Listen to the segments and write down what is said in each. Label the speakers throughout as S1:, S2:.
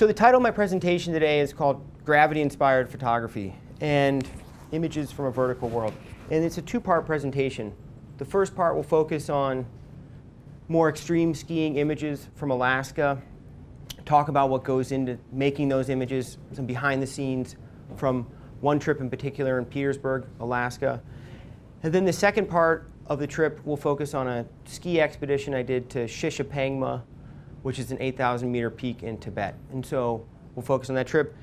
S1: So the title of my presentation today is called Gravity-Inspired Photography and Images from a Vertical World. And it's a two-part presentation. The first part will focus on more extreme skiing images from Alaska, talk about what goes into making those images, some behind the scenes from one trip in particular in Petersburg, Alaska. And then the second part of the trip will focus on a ski expedition I did to Shishapangma, which is an 8,000 meter peak in Tibet. And so we'll focus on that trip.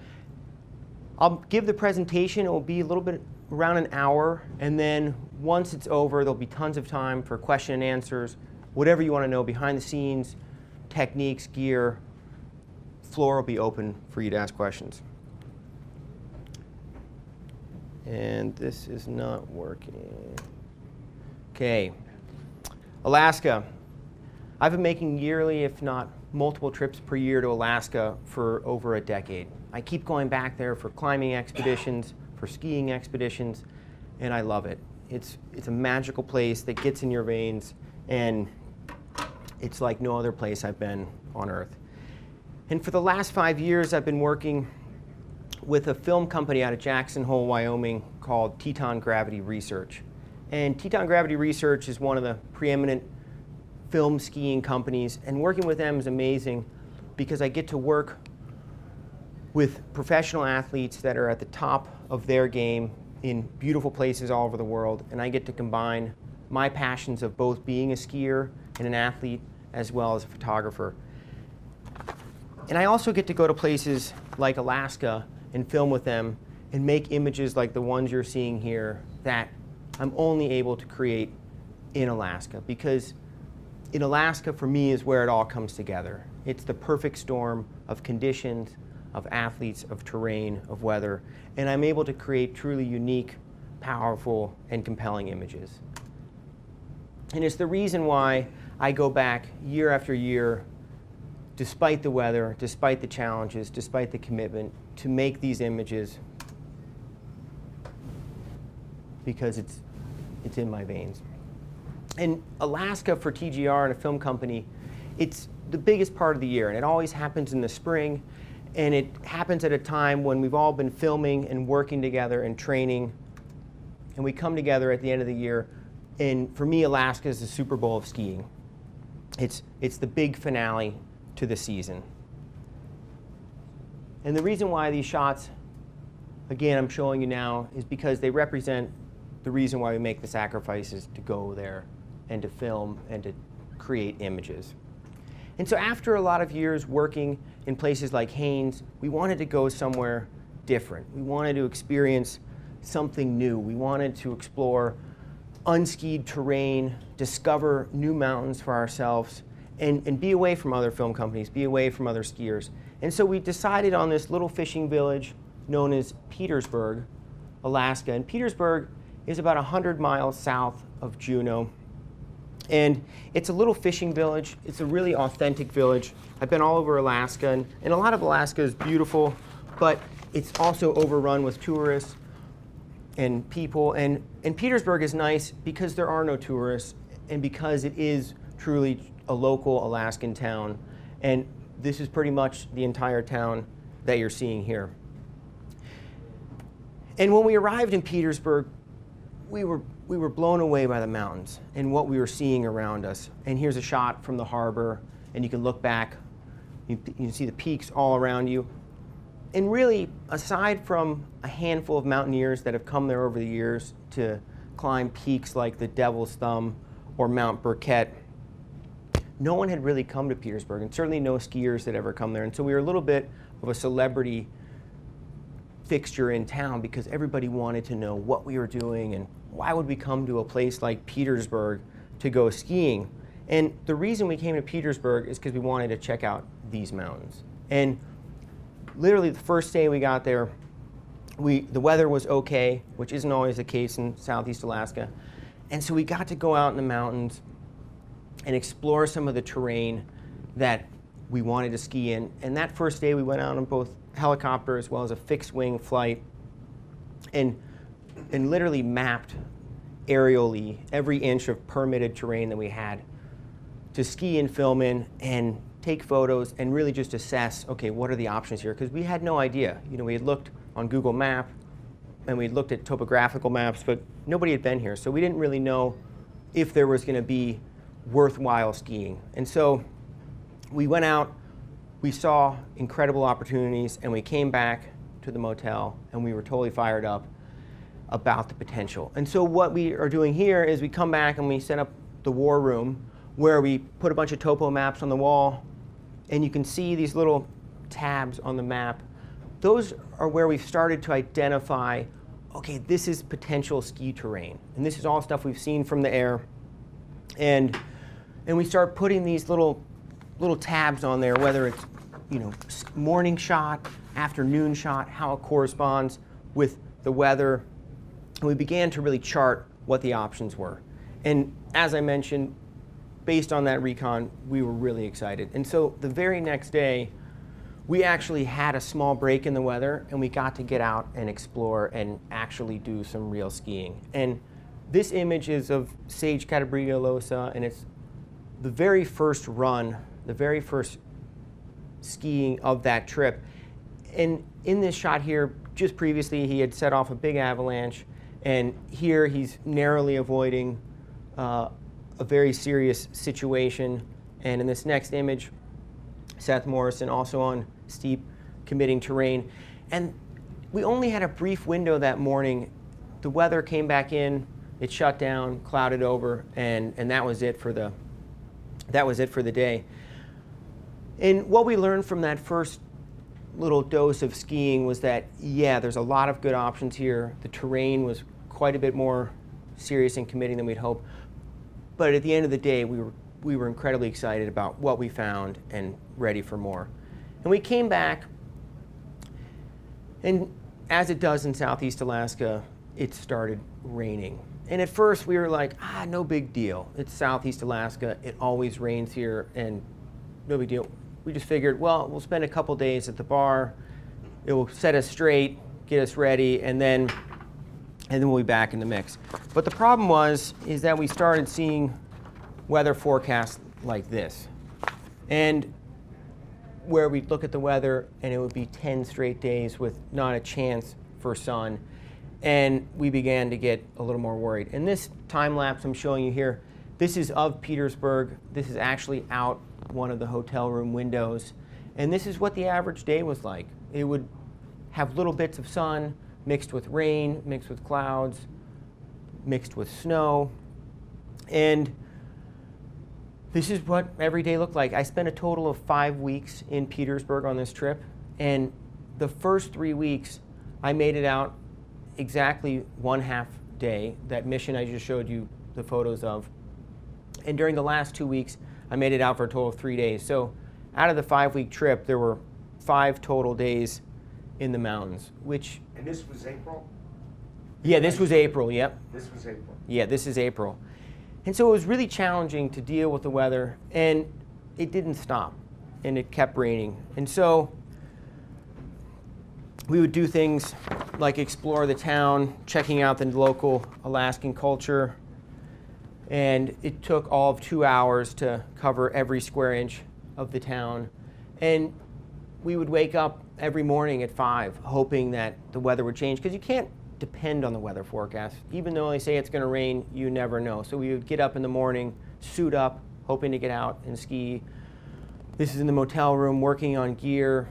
S1: I'll give the presentation. It will be a little bit around an hour, and then once it's over, there'll be tons of time for question and answers, whatever you want to know, behind the scenes, techniques, gear. Floor will be open for you to ask questions. And this is not working. Okay, Alaska. I've been making yearly, if not multiple trips per year to Alaska for over a decade. I keep going back there for climbing expeditions, for skiing expeditions, and I love it. It's a magical place that gets in your veins, and it's like no other place I've been on Earth. And for the last 5 years, I've been working with a film company out of Jackson Hole, Wyoming called Teton Gravity Research. And Teton Gravity Research is one of the preeminent film skiing companies, and working with them is amazing because I get to work with professional athletes that are at the top of their game in beautiful places all over the world, and I get to combine my passions of both being a skier and an athlete as well as a photographer. And I also get to go to places like Alaska and film with them and make images like the ones you're seeing here that I'm only able to create in Alaska, because in Alaska, for me, is where it all comes together. It's the perfect storm of conditions, of athletes, of terrain, of weather, and I'm able to create truly unique, powerful, and compelling images. And it's the reason why I go back year after year, despite the weather, despite the challenges, despite the commitment, to make these images, because it's in my veins. And Alaska for TGR and a film company, it's the biggest part of the year, and it always happens in the spring, and it happens at a time when we've all been filming and working together and training, and we come together at the end of the year, and for me, Alaska is the Super Bowl of skiing. It's the big finale to the season. And the reason why these shots, again, I'm showing you now, is because they represent the reason why we make the sacrifices to go there and to film and to create images. And so after a lot of years working in places like Haines, we wanted to go somewhere different. We wanted to experience something new. We wanted to explore unskied terrain, discover new mountains for ourselves, and be away from other film companies, be away from other skiers. And so we decided on this little fishing village known as Petersburg, Alaska. And Petersburg is about 100 miles south of Juneau. And it's a little fishing village. It's a really authentic village. I've been all over Alaska, and a lot of Alaska is beautiful, but it's also overrun with tourists and people. And Petersburg is nice because there are no tourists and because it is truly a local Alaskan town. And this is pretty much the entire town that you're seeing here. And when we arrived in Petersburg, we were blown away by the mountains and what we were seeing around us. And here's a shot from the harbor, and you can look back. You can see the peaks all around you. And really, aside from a handful of mountaineers that have come there over the years to climb peaks like the Devil's Thumb or Mount Burkett, no one had really come to Petersburg, and certainly no skiers had ever come there. And so we were a little bit of a celebrity fixture in town because everybody wanted to know what we were doing and why would we come to a place like Petersburg to go skiing. And the reason we came to Petersburg is because we wanted to check out these mountains. And literally the first day we got there, the weather was okay, which isn't always the case in Southeast Alaska. And so we got to go out in the mountains and explore some of the terrain that we wanted to ski in. And that first day we went out on both helicopter as well as a fixed wing flight and literally mapped aerially every inch of permitted terrain that we had to ski and film in and take photos, and really just assess, okay, what are the options here? Because we had no idea. We had looked on Google Maps, and we had looked at topographical maps, but nobody had been here. So we didn't really know if there was going to be worthwhile skiing. And so we went out, we saw incredible opportunities, and we came back to the motel, and we were totally fired up about the potential. And so what we are doing here is we come back and we set up the war room, where we put a bunch of topo maps on the wall, and you can see these little tabs on the map. Those are where we've started to identify, okay, this is potential ski terrain. And this is all stuff we've seen from the air. And we start putting these little tabs on there, whether it's morning shot, afternoon shot, how it corresponds with the weather. And we began to really chart what the options were. And as I mentioned, based on that recon, we were really excited. And so the very next day, we actually had a small break in the weather, and we got to get out and explore and actually do some real skiing. And this image is of Sage Catabrigalosa, and it's the very first run, the very first skiing of that trip. And in this shot here, just previously, he had set off a big avalanche, and here he's narrowly avoiding a very serious situation. And in this next image, Seth Morrison, also on steep, committing terrain. And we only had a brief window that morning. The weather came back in, it shut down, clouded over, and that was it for the day. And what we learned from that first little dose of skiing was that, yeah, there's a lot of good options here. The terrain was quite a bit more serious and committing than we'd hoped. But at the end of the day, we were incredibly excited about what we found and ready for more. And we came back, and as it does in Southeast Alaska, it started raining. And at first we were like, no big deal. It's Southeast Alaska, it always rains here, and no big deal. We just figured, well, we'll spend a couple days at the bar, it will set us straight, get us ready, and then we'll be back in the mix. But the problem is that we started seeing weather forecasts like this. And where we'd look at the weather and it would be 10 straight days with not a chance for sun. And we began to get a little more worried. And this time lapse I'm showing you here, this is of Petersburg. This is actually out one of the hotel room windows. And this is what the average day was like. It would have little bits of sun mixed with rain, mixed with clouds, mixed with snow. And this is what every day looked like. I spent a total of 5 weeks in Petersburg on this trip, and the first 3 weeks I made it out exactly 1/2 day, that mission I just showed you the photos of. And during the last 2 weeks, I made it out for a total of 3 days. So out of the 5-week trip, there were 5 total days in the mountains, which...
S2: And this was April?
S1: Yeah, this was April, yep.
S2: This was April.
S1: Yeah, this is April. And so it was really challenging to deal with the weather, and it didn't stop, and it kept raining. And so we would do things like explore the town, checking out the local Alaskan culture, and it took all of 2 hours to cover every square inch of the town. And we would wake up every morning at 5, hoping that the weather would change, because you can't depend on the weather forecast. Even though they say it's going to rain, you never know. So we would get up in the morning, suit up, hoping to get out and ski. This is in the motel room, working on gear,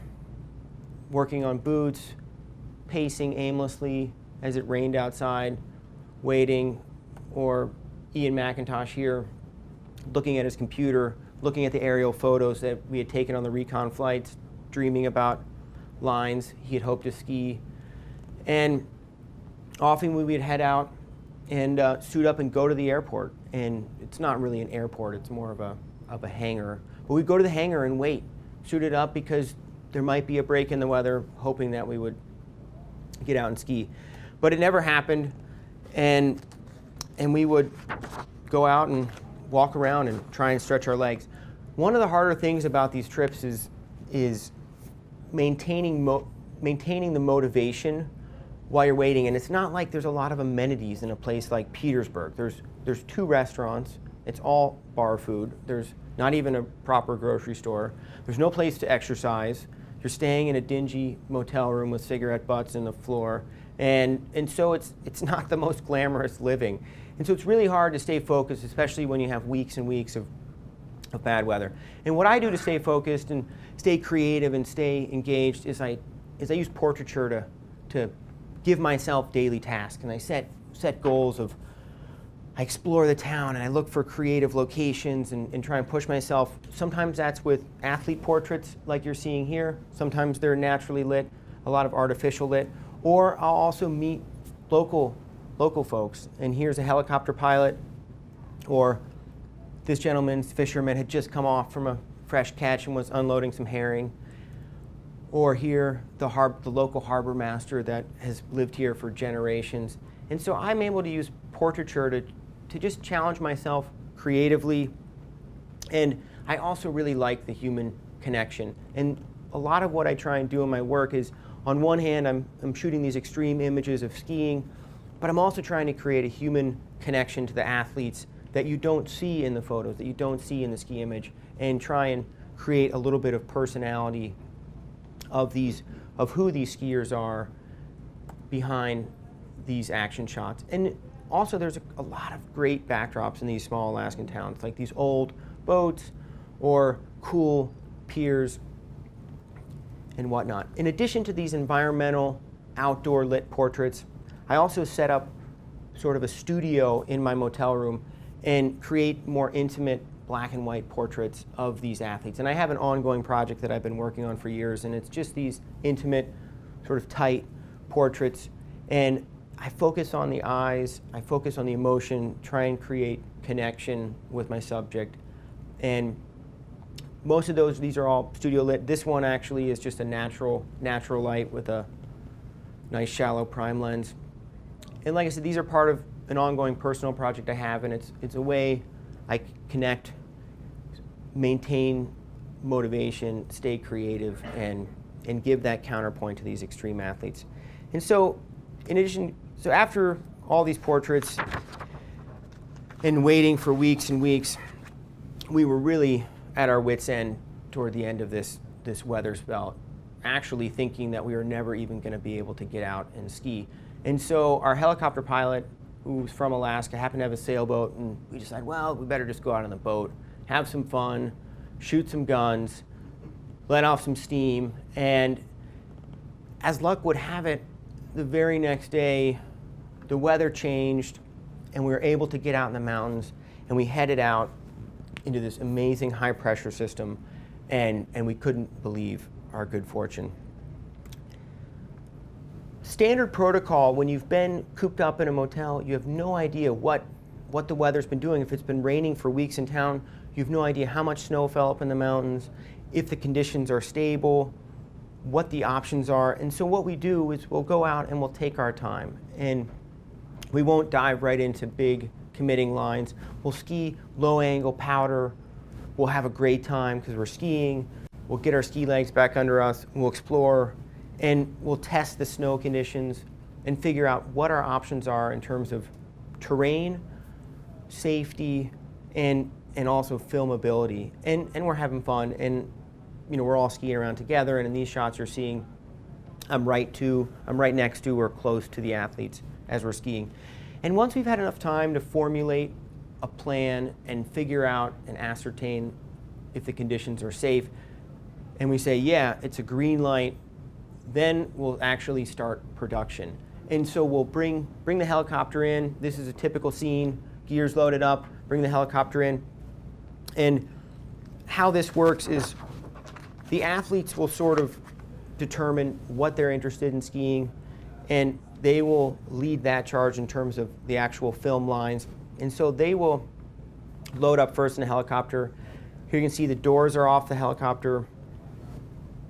S1: working on boots, pacing aimlessly as it rained outside, waiting, or Ian McIntosh here, looking at his computer, looking at the aerial photos that we had taken on the recon flights, dreaming about lines he had hoped to ski. And often we would head out and suit up and go to the airport. And it's not really an airport, it's more of a hangar. But we'd go to the hangar and wait, suit it up, because there might be a break in the weather, hoping that we would get out and ski. But it never happened, and we would go out and walk around and try and stretch our legs. One of the harder things about these trips is maintaining the motivation while you're waiting. And it's not like there's a lot of amenities in a place like Petersburg. There's 2 restaurants It's all bar food. There's not even a proper grocery store. There's no place to exercise. You're staying in a dingy motel room with cigarette butts in the floor. And so it's not the most glamorous living. And so it's really hard to stay focused, especially when you have weeks and weeks of bad weather. And what I do to stay focused and stay creative and stay engaged is I use portraiture to give myself daily tasks. And I set goals of, I explore the town and I look for creative locations and try and push myself. Sometimes that's with athlete portraits like you're seeing here. Sometimes they're naturally lit, a lot of artificial lit. Or I'll also meet local folks. And here's a helicopter pilot, or this gentleman's fisherman had just come off from a fresh catch and was unloading some herring. Or here, the local harbor master that has lived here for generations. And so I'm able to use portraiture to just challenge myself creatively. And I also really like the human connection. And a lot of what I try and do in my work is, on one hand, I'm shooting these extreme images of skiing, but I'm also trying to create a human connection to the athletes that you don't see in the photos, that you don't see in the ski image, and try and create a little bit of personality of who these skiers are behind these action shots. And also there's a lot of great backdrops in these small Alaskan towns, like these old boats or cool piers and whatnot. In addition to these environmental, outdoor lit portraits, I also set up sort of a studio in my motel room and create more intimate black and white portraits of these athletes. And I have an ongoing project that I've been working on for years, and it's just these intimate, sort of tight portraits. And I focus on the eyes, I focus on the emotion, try and create connection with my subject. And most of these are all studio lit. This one actually is just a natural light with a nice shallow prime lens. And like I said, these are part of an ongoing personal project I have, and it's a way I connect, maintain motivation, stay creative, and give that counterpoint to these extreme athletes. And so, so after all these portraits and waiting for weeks and weeks, we were really at our wits' end toward the end of this weather spell, actually thinking that we were never even going to be able to get out and ski. And so our helicopter pilot, who's from Alaska, happened to have a sailboat, and we decided, well, we better just go out on the boat, have some fun, shoot some guns, let off some steam. And as luck would have it, the very next day, the weather changed, and we were able to get out in the mountains, and we headed out into this amazing high pressure system, and we couldn't believe our good fortune. Standard protocol, when you've been cooped up in a motel, you have no idea what the weather's been doing. If it's been raining for weeks in town, you have no idea how much snow fell up in the mountains, if the conditions are stable, what the options are. And so what we do is we'll go out and we'll take our time. And we won't dive right into big committing lines. We'll ski low angle powder. We'll have a great time because we're skiing. We'll get our ski legs back under us. We'll explore, and we'll test the snow conditions and figure out what our options are in terms of terrain, safety, and also filmability. And we're having fun, and we're all skiing around together. And in these shots you're seeing, I'm right next to or close to the athletes as we're skiing. And once we've had enough time to formulate a plan and figure out and ascertain if the conditions are safe, and we say, yeah, it's a green light, then we'll actually start production. And so we'll bring the helicopter in. This is a typical scene, gears loaded up, bring the helicopter in. And how this works is the athletes will sort of determine what they're interested in skiing, and they will lead that charge in terms of the actual film lines. And so they will load up first in a helicopter. Here you can see the doors are off the helicopter.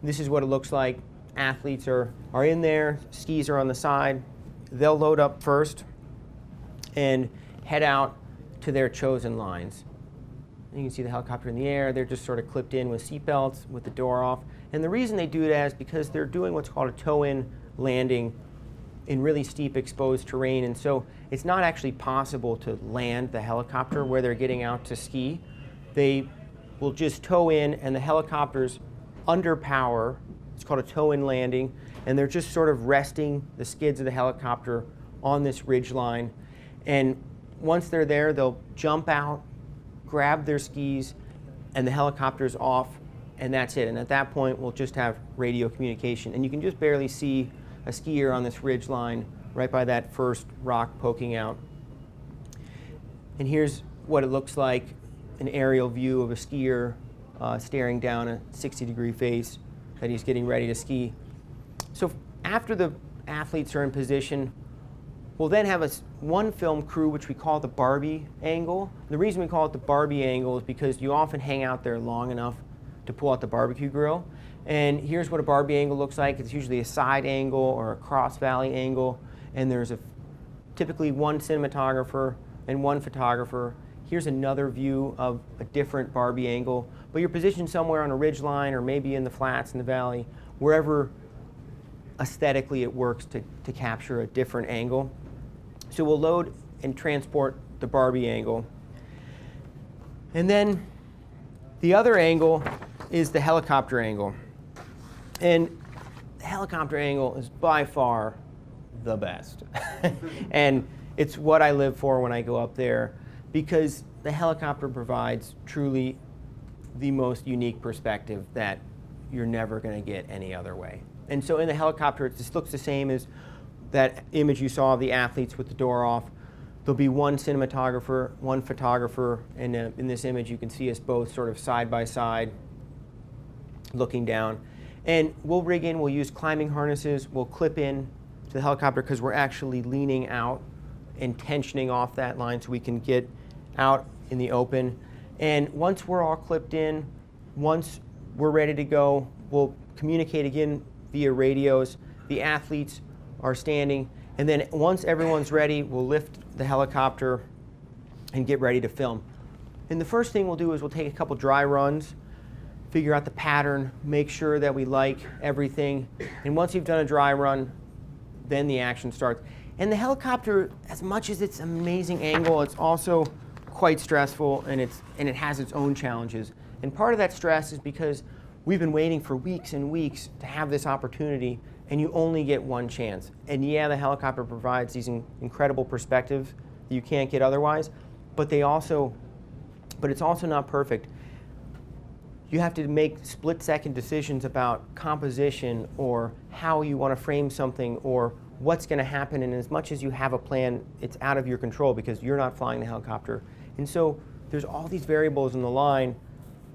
S1: This is what it looks like. Athletes are in there, skis are on the side. They'll load up first and head out to their chosen lines. You can see the helicopter in the air. They're just sort of clipped in with seatbelts with the door off. And the reason they do that is because they're doing what's called a toe-in landing in really steep exposed terrain, and so it's not actually possible to land the helicopter where they're getting out to ski. They will just tow in, and the helicopter's under power. It's called a tow-in landing, and they're just sort of resting the skids of the helicopter on this ridge line. And once they're there, they'll jump out, grab their skis, and the helicopter's off, and that's it. And at that point, we'll just have radio communication. And you can just barely see a skier on this ridge line right by that first rock poking out. And here's what it looks like, an aerial view of a skier staring down a 60-degree face that he's getting ready to ski. So after the athletes are in position, we'll then have one film crew, which we call the Barbie Angle. The reason we call it the Barbie Angle is because you often hang out there long enough to pull out the barbecue grill. And here's what a Barbie Angle looks like. It's usually a side angle or a cross valley angle, and there's typically one cinematographer and one photographer. Here's another view of a different Barbie Angle, but you're positioned somewhere on a ridge line or maybe in the flats in the valley, wherever aesthetically it works to capture a different angle. So we'll load and transport the Barbie Angle. And then the other angle is the helicopter angle. And the helicopter angle is by far the best. And it's what I live for when I go up there, because the helicopter provides truly the most unique perspective that you're never going to get any other way. And so in the helicopter, it just looks the same as that image you saw of the athletes with the door off. There'll be one cinematographer, one photographer, and in this image you can see us both sort of side by side looking down. And we'll rig in, we'll use climbing harnesses, we'll clip in to the helicopter because we're actually leaning out and tensioning off that line so we can get out in the open. And once we're all clipped in, once we're ready to go, we'll communicate again via radios. The athletes are standing, and then once everyone's ready, we'll lift the helicopter and get ready to film. And the first thing we'll do is we'll take a couple dry runs, figure out the pattern, make sure that we like everything. And once you've done a dry run, then the action starts. And the helicopter, as much as it's an amazing angle, it's also quite stressful, and it has its own challenges. And part of that stress is because we've been waiting for weeks and weeks to have this opportunity, and you only get one chance. And yeah, the helicopter provides these incredible perspectives that you can't get otherwise, but it's also not perfect. You have to make split-second decisions about composition or how you want to frame something or what's going to happen, and as much as you have a plan, it's out of your control because you're not flying the helicopter. And so there's all these variables in the line,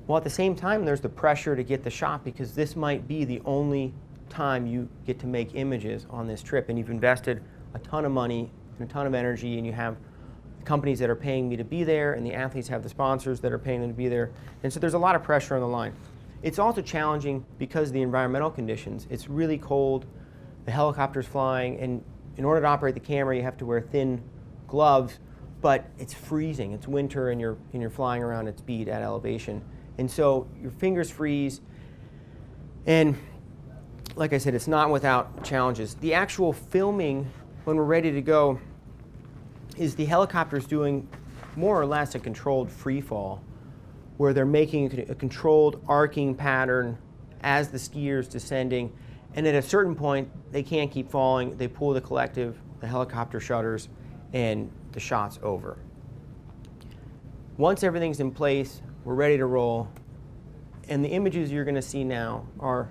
S1: while at the same time there's the pressure to get the shot because this might be the only time you get to make images on this trip, and you've invested a ton of money and a ton of energy, and you have companies that are paying me to be there, and the athletes have the sponsors that are paying them to be there. And so there's a lot of pressure on the line. It's also challenging because of the environmental conditions. It's really cold, the helicopter's flying, and in order to operate the camera, you have to wear thin gloves, but it's freezing. It's winter, and you're flying around at speed at elevation. And so your fingers freeze, and like I said, it's not without challenges. The actual filming, when we're ready to go, is the helicopter's doing more or less a controlled free fall, where they're making a controlled arcing pattern as the skier's descending, and at a certain point, they can't keep falling. They pull the collective, the helicopter shutters, and the shot's over. Once everything's in place, we're ready to roll, and the images you're going to see now are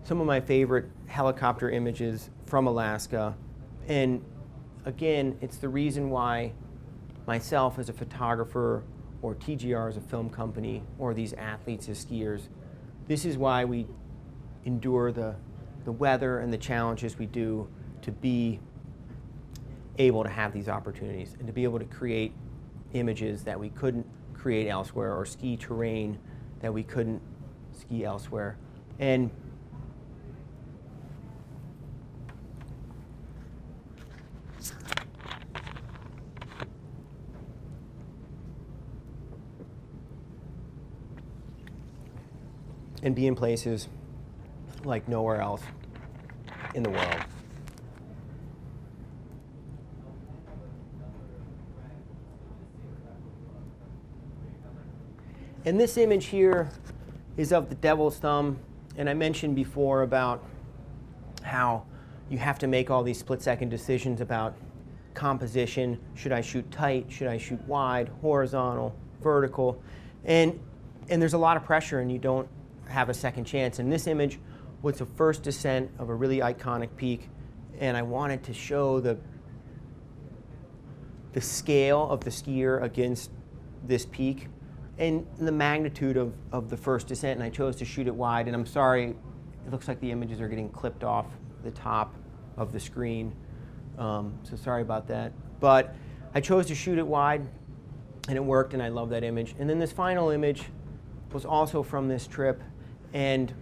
S1: some of my favorite helicopter images from Alaska. And again, it's the reason why myself as a photographer, or TGR as a film company, or these athletes as skiers, this is why we endure the weather and the challenges we do to be able to have these opportunities and to be able to create images that we couldn't create elsewhere, or ski terrain that we couldn't ski elsewhere. And be in places like nowhere else in the world. And this image here is of the Devil's Thumb. And I mentioned before about how you have to make all these split-second decisions about composition. Should I shoot tight? Should I shoot wide, horizontal, vertical? And there's a lot of pressure, and you don't have a second chance. And this image was the first descent of a really iconic peak, and I wanted to show the scale of the skier against this peak and the magnitude of the first descent, and I chose to shoot it wide. And I'm sorry, it looks like the images are getting clipped off the top of the screen, so sorry about that. But I chose to shoot it wide, and it worked, and I love that image. And then this final image was also from this trip, and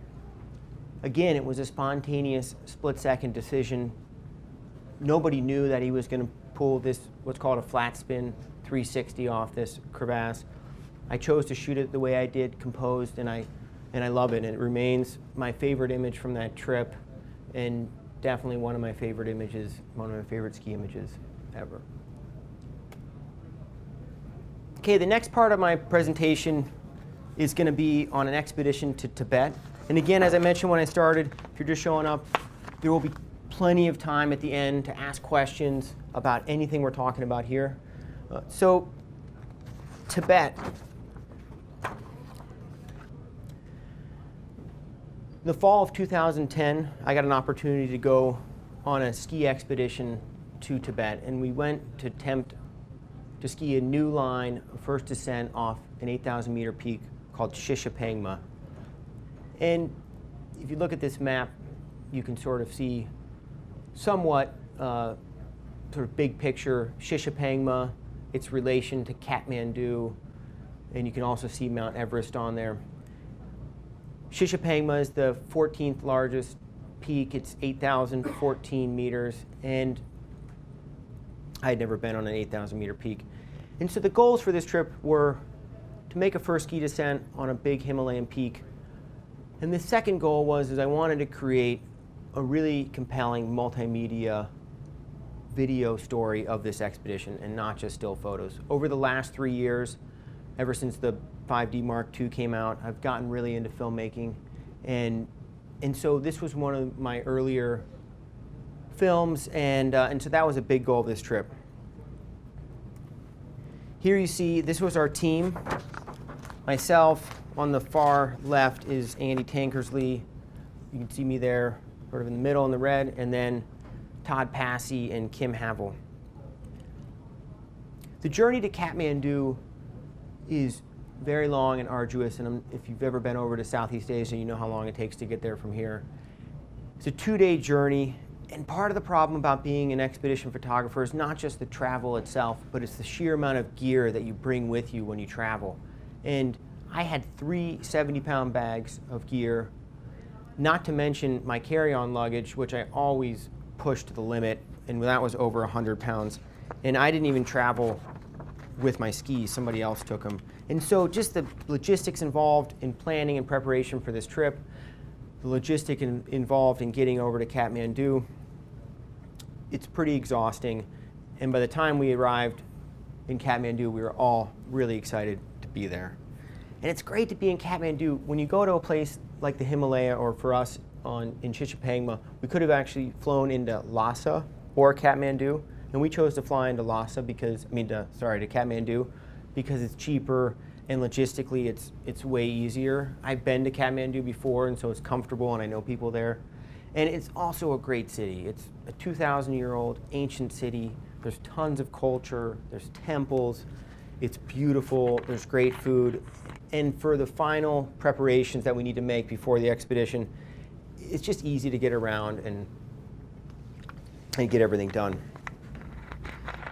S1: again, it was a spontaneous split-second decision. Nobody knew that he was going to pull this, what's called a flat spin 360 off this crevasse. I chose to shoot it the way I did, composed, and I love it. And it remains my favorite image from that trip, and definitely one of my favorite images, one of my favorite ski images ever. Okay, the next part of my presentation is going to be on an expedition to Tibet. And again, as I mentioned when I started, if you're just showing up, there will be plenty of time at the end to ask questions about anything we're talking about here. So, Tibet. In the fall of 2010, I got an opportunity to go on a ski expedition to Tibet, and we went to attempt to ski a new line, first descent off an 8,000 meter peak called Shishapangma. And if you look at this map, you can sort of see somewhat sort of big picture Shishapangma, its relation to Kathmandu, and you can also see Mount Everest on there. Shishapangma is the 14th largest peak. It's 8,014 meters, and I had never been on an 8,000 meter peak. And so the goals for this trip were to make a first ski descent on a big Himalayan peak. And the second goal was I wanted to create a really compelling multimedia video story of this expedition and not just still photos. Over the last 3 years, ever since the 5D Mark II came out, I've gotten really into filmmaking. And so this was one of my earlier films, and so that was a big goal of this trip. Here you see, this was our team. Myself, on the far left is Andy Tankersley. You can see me there, sort of in the middle in the red, and then Todd Passy and Kim Havel. The journey to Kathmandu is very long and arduous, and if you've ever been over to Southeast Asia, you know how long it takes to get there from here. It's a 2-day journey, and part of the problem about being an expedition photographer is not just the travel itself, but it's the sheer amount of gear that you bring with you when you travel. And I had 3 70-pound bags of gear, not to mention my carry-on luggage, which I always push to the limit, and that was over 100 pounds. And I didn't even travel with my skis, somebody else took them. And so just the logistics involved in planning and preparation for this trip, the logistic involved in getting over to Kathmandu, it's pretty exhausting. And by the time we arrived in Kathmandu, we were all really excited to be there. And it's great to be in Kathmandu. When you go to a place like the Himalaya, or for us in Shishapangma, we could have actually flown into Lhasa or Kathmandu, and we chose to fly into Lhasa because, to Kathmandu, because it's cheaper and logistically it's way easier. I've been to Kathmandu before, and so it's comfortable, and I know people there. And it's also a great city. It's a 2,000-year-old ancient city. There's tons of culture. There's temples. It's beautiful. There's great food. And for the final preparations that we need to make before the expedition, it's just easy to get around and get everything done.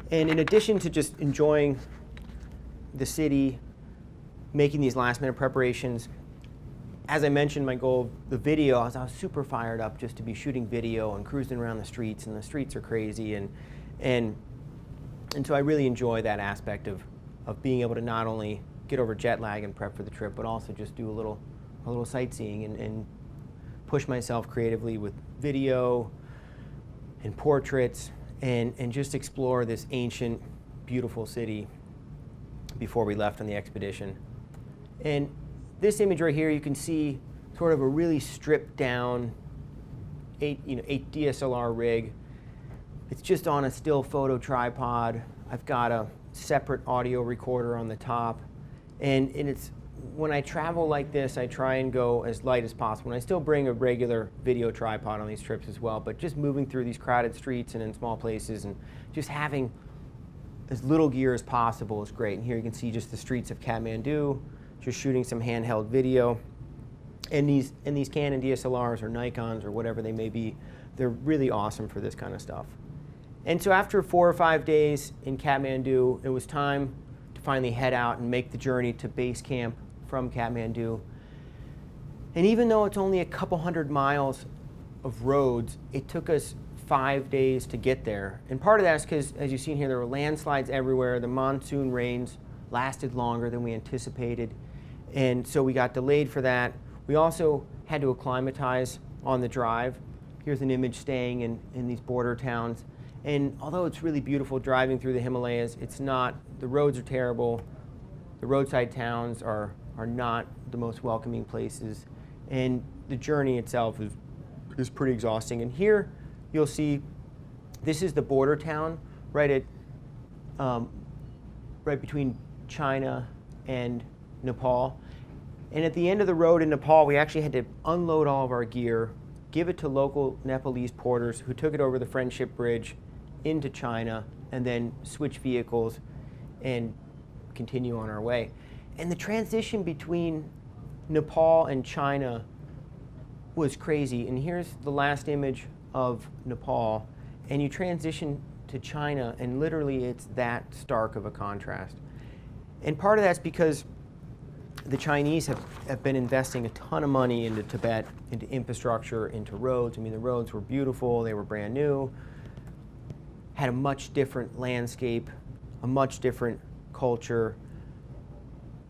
S1: And in addition to just enjoying the city, making these last-minute preparations, as I mentioned, my goal of the video, I was super fired up just to be shooting video and cruising around the streets, and the streets are crazy, and so I really enjoy that aspect of being able to not only get over jet lag and prep for the trip, but also just do a little sightseeing and push myself creatively with video and portraits and just explore this ancient, beautiful city before we left on the expedition. And this image right here, you can see sort of a really stripped down 8 DSLR rig. It's just on a still photo tripod. I've got a separate audio recorder on the top. And it's, when I travel like this, I try and go as light as possible. And I still bring a regular video tripod on these trips as well, but just moving through these crowded streets and in small places and just having as little gear as possible is great. And here you can see just the streets of Kathmandu, just shooting some handheld video. And these Canon DSLRs or Nikons or whatever they may be, they're really awesome for this kind of stuff. And so after 4 or 5 days in Kathmandu, it was time to finally head out and make the journey to base camp from Kathmandu. And even though it's only a couple hundred miles of roads, it took us 5 days to get there. And part of that is because, as you've seen here, there were landslides everywhere. The monsoon rains lasted longer than we anticipated. And so we got delayed for that. We also had to acclimatize on the drive. Here's an image staying in these border towns. And although it's really beautiful driving through the Himalayas, it's not, the roads are terrible. The roadside towns are not the most welcoming places. And the journey itself is pretty exhausting. And here you'll see, this is the border town right between China and Nepal. And at the end of the road in Nepal, we actually had to unload all of our gear, give it to local Nepalese porters who took it over the Friendship Bridge into China, and then switch vehicles and continue on our way. And the transition between Nepal and China was crazy. And here's the last image of Nepal. And you transition to China, and literally it's that stark of a contrast. And part of that's because the Chinese have been investing a ton of money into Tibet, into infrastructure, into roads. I mean, the roads were beautiful, they were brand new, had a much different landscape, a much different culture,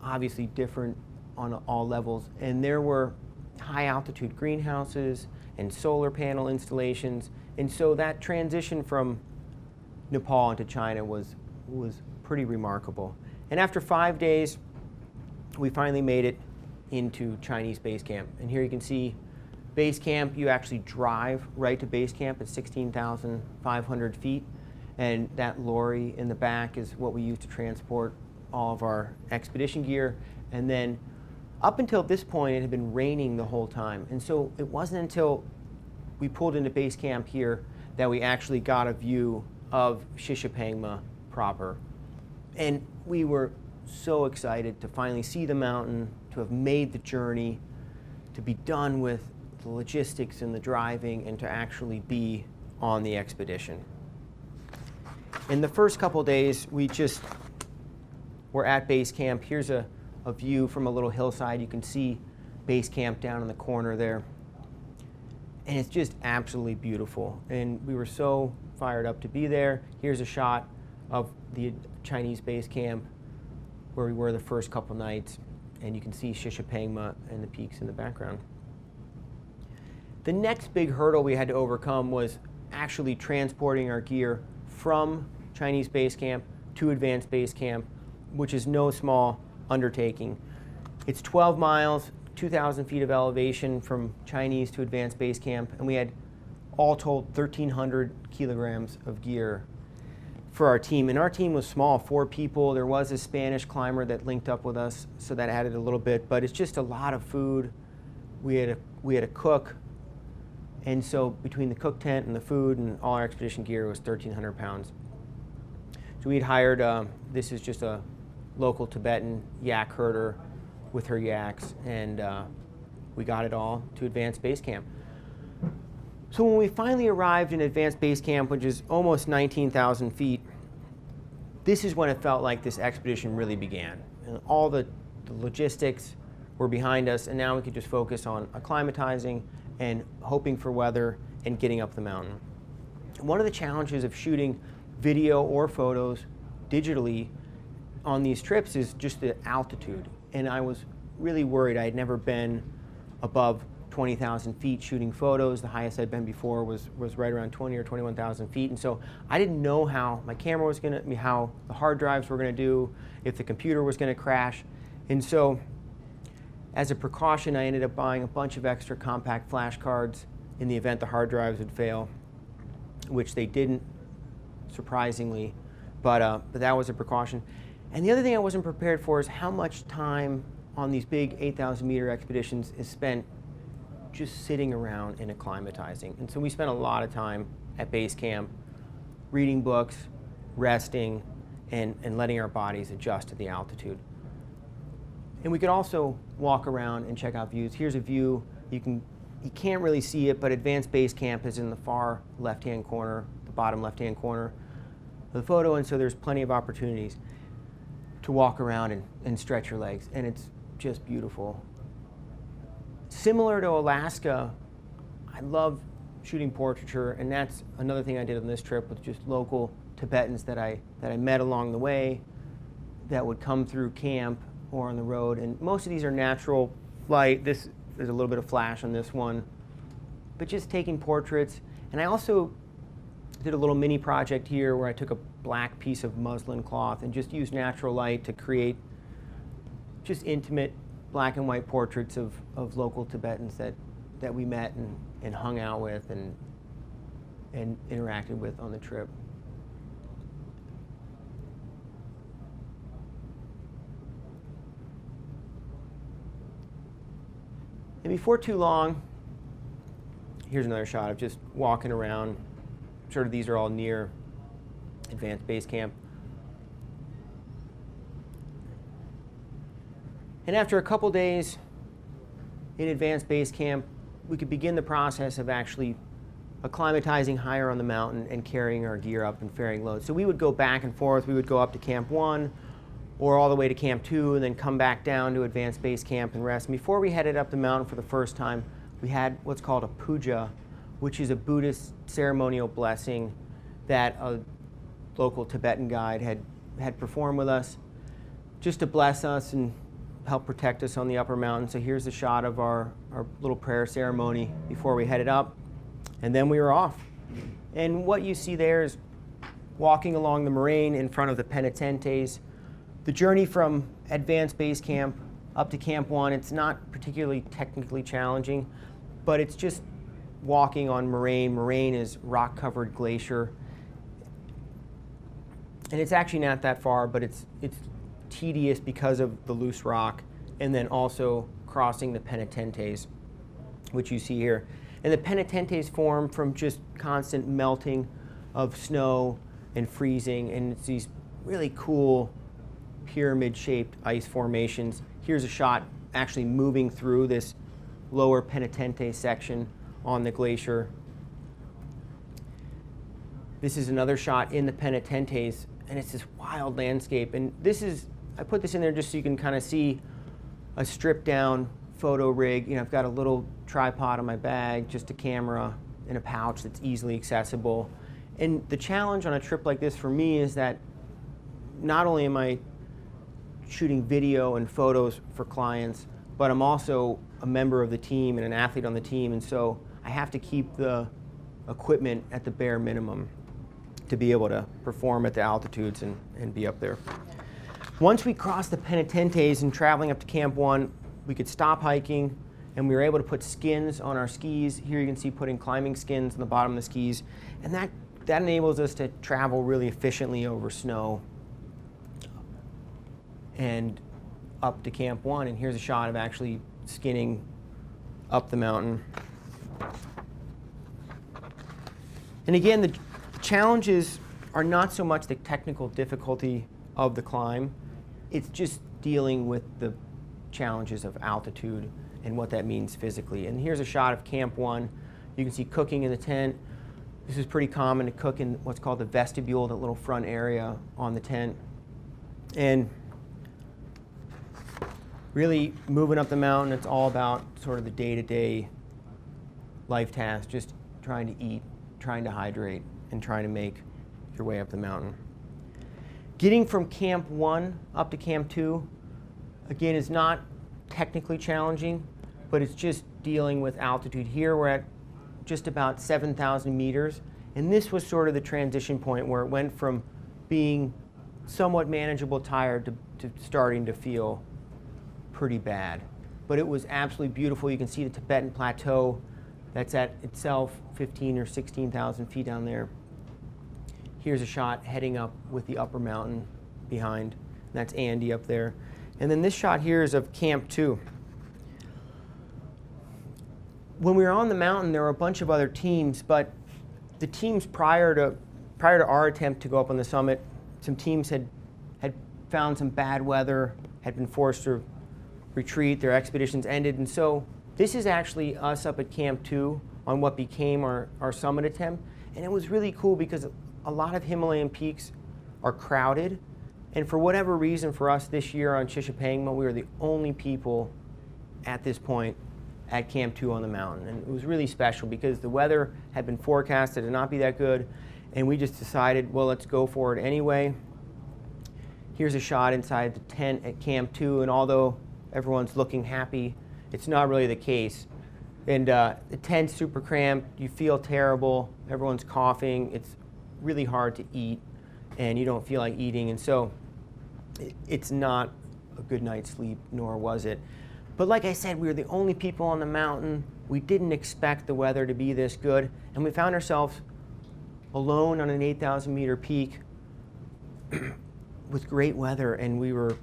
S1: obviously different on all levels. And there were high altitude greenhouses and solar panel installations. And so that transition from Nepal into China was pretty remarkable. And after 5 days, we finally made it into Chinese base camp. And here you can see base camp. You actually drive right to base camp at 16,500 feet. And that lorry in the back is what we use to transport all of our expedition gear. And then up until this point, it had been raining the whole time. And so it wasn't until we pulled into base camp here that we actually got a view of Shishapangma proper. And we were so excited to finally see the mountain, to have made the journey, to be done with the logistics and the driving, and to actually be on the expedition. In the first couple days, we just were at base camp. Here's a view from a little hillside. You can see base camp down in the corner there. And it's just absolutely beautiful. And we were so fired up to be there. Here's a shot of the Chinese base camp where we were the first couple nights, and you can see Shishapangma and the peaks in the background. The next big hurdle we had to overcome was actually transporting our gear from Chinese base camp to advanced base camp, which is no small undertaking. It's 12 miles, 2,000 feet of elevation from Chinese to advanced base camp, and we had all told 1,300 kilograms of gear for our team. And our team was small, 4 people. There was a Spanish climber that linked up with us, so that added a little bit, but it's just a lot of food. We had a cook, and so between the cook tent and the food and all our expedition gear, it was 1,300 pounds. So we'd hired, this is just a local Tibetan yak herder with her yaks, and we got it all to advanced base camp. So when we finally arrived in advanced base camp, which is almost 19,000 feet, this is when it felt like this expedition really began. And all the logistics were behind us, and now we could just focus on acclimatizing and hoping for weather and getting up the mountain. One of the challenges of shooting video or photos digitally on these trips is just the altitude. And I was really worried. I had never been above 20,000 feet shooting photos. The highest I'd been before was right around 20 or 21,000 feet. And so I didn't know how my camera was how the hard drives were gonna do, if the computer was gonna crash. And so As a precaution, I ended up buying a bunch of extra compact flash cards in the event the hard drives would fail, which they didn't, surprisingly, but that was a precaution. And the other thing I wasn't prepared for is how much time on these big 8,000 meter expeditions is spent just sitting around and acclimatizing. And so we spent a lot of time at base camp reading books, resting, and letting our bodies adjust to the altitude. And we could also walk around and check out views. Here's a view. You can't really see it, but Advanced Base Camp is in the far left-hand corner, the bottom left-hand corner of the photo, and so there's plenty of opportunities to walk around and stretch your legs, and it's just beautiful. Similar to Alaska, I love shooting portraiture, and that's another thing I did on this trip with just local Tibetans that I met along the way that would come through camp or on the road, and most of these are natural light. There's a little bit of flash on this one, but just taking portraits. And I also did a little mini project here where I took a black piece of muslin cloth and just used natural light to create just intimate black and white portraits of local Tibetans that we met and hung out with and interacted with on the trip. And before too long, here's another shot of just walking around. Sort of these are all near Advanced Base Camp. And after a couple days in Advanced Base Camp, we could begin the process of actually acclimatizing higher on the mountain and carrying our gear up and ferrying loads. So we would go back and forth. We would go up to Camp 1 or all the way to Camp 2 and then come back down to Advanced Base Camp and rest. And before we headed up the mountain for the first time, we had what's called a puja, which is a Buddhist ceremonial blessing that a local Tibetan guide had performed with us just to bless us and help protect us on the upper mountain. So here's a shot of our little prayer ceremony before we headed up. And then we were off. And what you see there is walking along the moraine in front of the penitentes. The journey from Advanced Base Camp up to Camp 1, it's not particularly technically challenging, but it's just walking on moraine. Moraine is rock-covered glacier. And it's actually not that far, but it's tedious because of the loose rock, and then also crossing the penitentes, which you see here. And the penitentes form from just constant melting of snow and freezing, and it's these really cool pyramid-shaped ice formations. Here's a shot actually moving through this lower penitente section on the glacier. This is another shot in the penitentes, and it's this wild landscape. And this is, I put this in there just so you can kind of see a stripped down photo rig. You know, I've got a little tripod on my bag, just a camera in a pouch that's easily accessible. And the challenge on a trip like this for me is that not only am I shooting video and photos for clients, but I'm also a member of the team and an athlete on the team, and so I have to keep the equipment at the bare minimum to be able to perform at the altitudes and be up there. Once we crossed the penitentes and traveling up to Camp 1, we could stop hiking, and we were able to put skins on our skis. Here you can see putting climbing skins on the bottom of the skis, and that enables us to travel really efficiently over snow and up to Camp 1. And here's a shot of actually skinning up the mountain. And again, the challenges are not so much the technical difficulty of the climb, it's just dealing with the challenges of altitude and what that means physically. And here's a shot of Camp 1. You can see cooking in the tent. This is pretty common to cook in what's called the vestibule, that little front area on the tent. And really moving up the mountain, it's all about sort of the day-to-day life tasks, just trying to eat, trying to hydrate, and trying to make your way up the mountain. Getting from Camp 1 up to Camp 2, again, is not technically challenging, but it's just dealing with altitude. Here we're at just about 7,000 meters, and this was sort of the transition point where it went from being somewhat manageable tired to starting to feel pretty bad. but it was absolutely beautiful. You can see the Tibetan Plateau. That's at itself 15 or 16,000 feet down there. Here's a shot heading up with the upper mountain behind. That's Andy up there. And then this shot here is of Camp 2. When we were on the mountain, there were a bunch of other teams, but the teams prior to our attempt to go up on the summit, some teams had found some bad weather, had been forced to retreat, their expeditions ended, and so this is actually us up at Camp 2 on what became our summit attempt. And it was really cool because a lot of Himalayan peaks are crowded, and for whatever reason for us this year on Shishapangma, we were the only people at this point at Camp 2 on the mountain. And it was really special because the weather had been forecasted to not be that good, and we just decided, well, let's go for it anyway. Here's a shot inside the tent at Camp 2, and although everyone's looking happy, it's not really the case. And the tent's super cramped, you feel terrible, everyone's coughing, it's really hard to eat, and you don't feel like eating, and so it's not a good night's sleep, nor was it. But like I said, we were the only people on the mountain. We didn't expect the weather to be this good, and we found ourselves alone on an 8,000 meter peak with great weather, and we were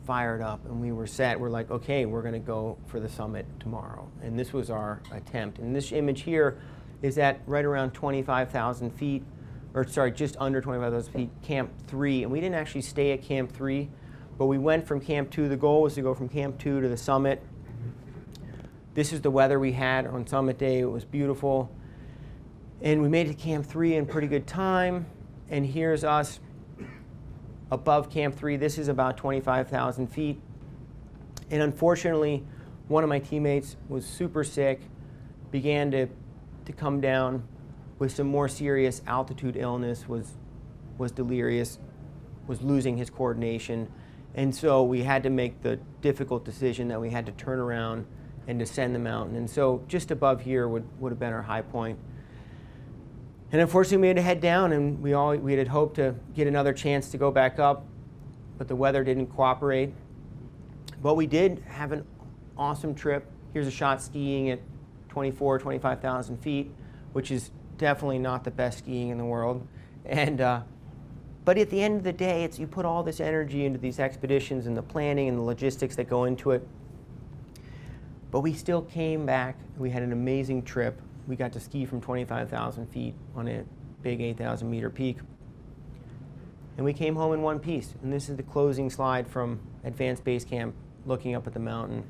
S1: fired up and we were set. We're like, okay, we're going to go for the summit tomorrow. And this was our attempt. And this image here is at right around 25,000 feet, or sorry, just under 25,000 feet, Camp 3. And we didn't actually stay at Camp 3, but we went from Camp 2. The goal was to go from Camp 2 to the summit. This is the weather we had on summit day. It was beautiful. And we made it to Camp 3 in pretty good time. And here's us above Camp 3. This is about 25,000 feet. And unfortunately, one of my teammates was super sick, began to come down with some more serious altitude illness, was delirious, was losing his coordination. And so we had to make the difficult decision that we had to turn around and descend the mountain. And so just above here would have been our high point. And unfortunately, we had to head down, and we had hoped to get another chance to go back up, but the weather didn't cooperate. But we did have an awesome trip. Here's a shot skiing at 25,000 feet, which is definitely not the best skiing in the world. And but at the end of the day, you put all this energy into these expeditions and the planning and the logistics that go into it. But we still came back. We had an amazing trip. We got to ski from 25,000 feet on a big 8,000 meter peak. And we came home in one piece. And this is the closing slide from Advanced Base Camp, looking up at the mountain.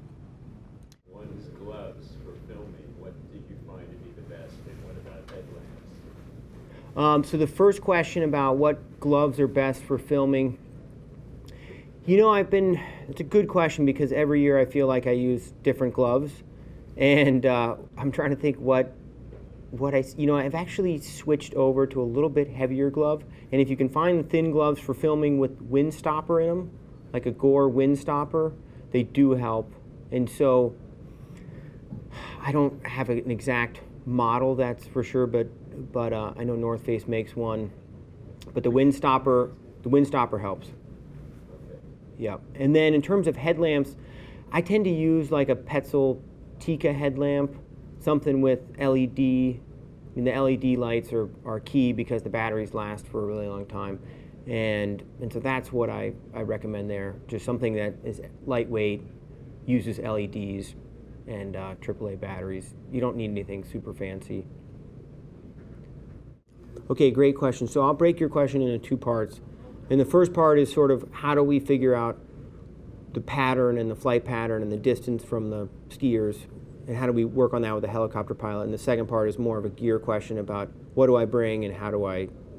S2: One's gloves for filming. What did you find to be the best, and what about headlamps?
S1: So the first question about what gloves are best for filming. You know, it's a good question because every year I feel like I use different gloves. And I'm trying to think I've actually switched over to a little bit heavier glove. And if you can find thin gloves for filming with wind stopper in them, like a Gore wind stopper, they do help. And so I don't have an exact model, that's for sure, but I know North Face makes one. But the wind stopper helps.
S2: Okay.
S1: Yeah. And then in terms of headlamps, I tend to use like a Petzl Tika headlamp, something with LED. I mean, the LED lights are key because the batteries last for a really long time. And so that's what I recommend there. Just something that is lightweight, uses LEDs, and AAA batteries. You don't need anything super fancy. Okay, great question. So I'll break your question into two parts. And the first part is sort of how do we figure out the pattern and the flight pattern and the distance from the skiers, and how do we work on that with a helicopter pilot? And the second part is more of a gear question about what do I bring and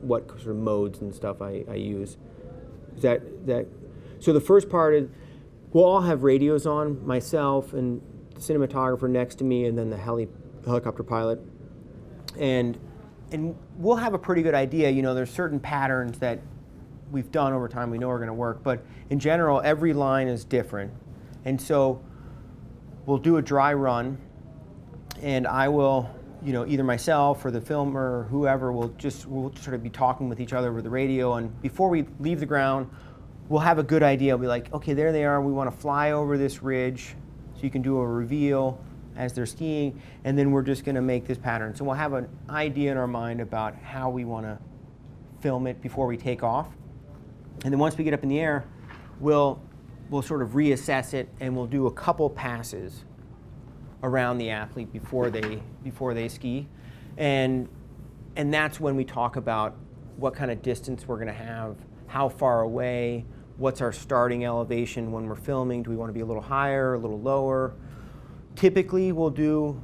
S1: what sort of modes and stuff I use. So the first part is we'll all have radios on, myself and the cinematographer next to me, and then the helicopter pilot. And we'll have a pretty good idea. You know, there's certain patterns that we've done over time, we know are going to work, but in general, every line is different. And so we'll do a dry run, and I will, either myself or the filmer or whoever we'll sort of be talking with each other over the radio, and before we leave the ground, we'll have a good idea. We'll be like, okay, there they are, we want to fly over this ridge. So you can do a reveal as they're skiing, and then we're just going to make this pattern. So we'll have an idea in our mind about how we want to film it before we take off. And then once we get up in the air, we'll sort of reassess it, and we'll do a couple passes around the athlete before they ski. And that's when we talk about what kind of distance we're going to have, how far away, what's our starting elevation when we're filming. Do we want to be a little higher, a little lower? Typically, we'll do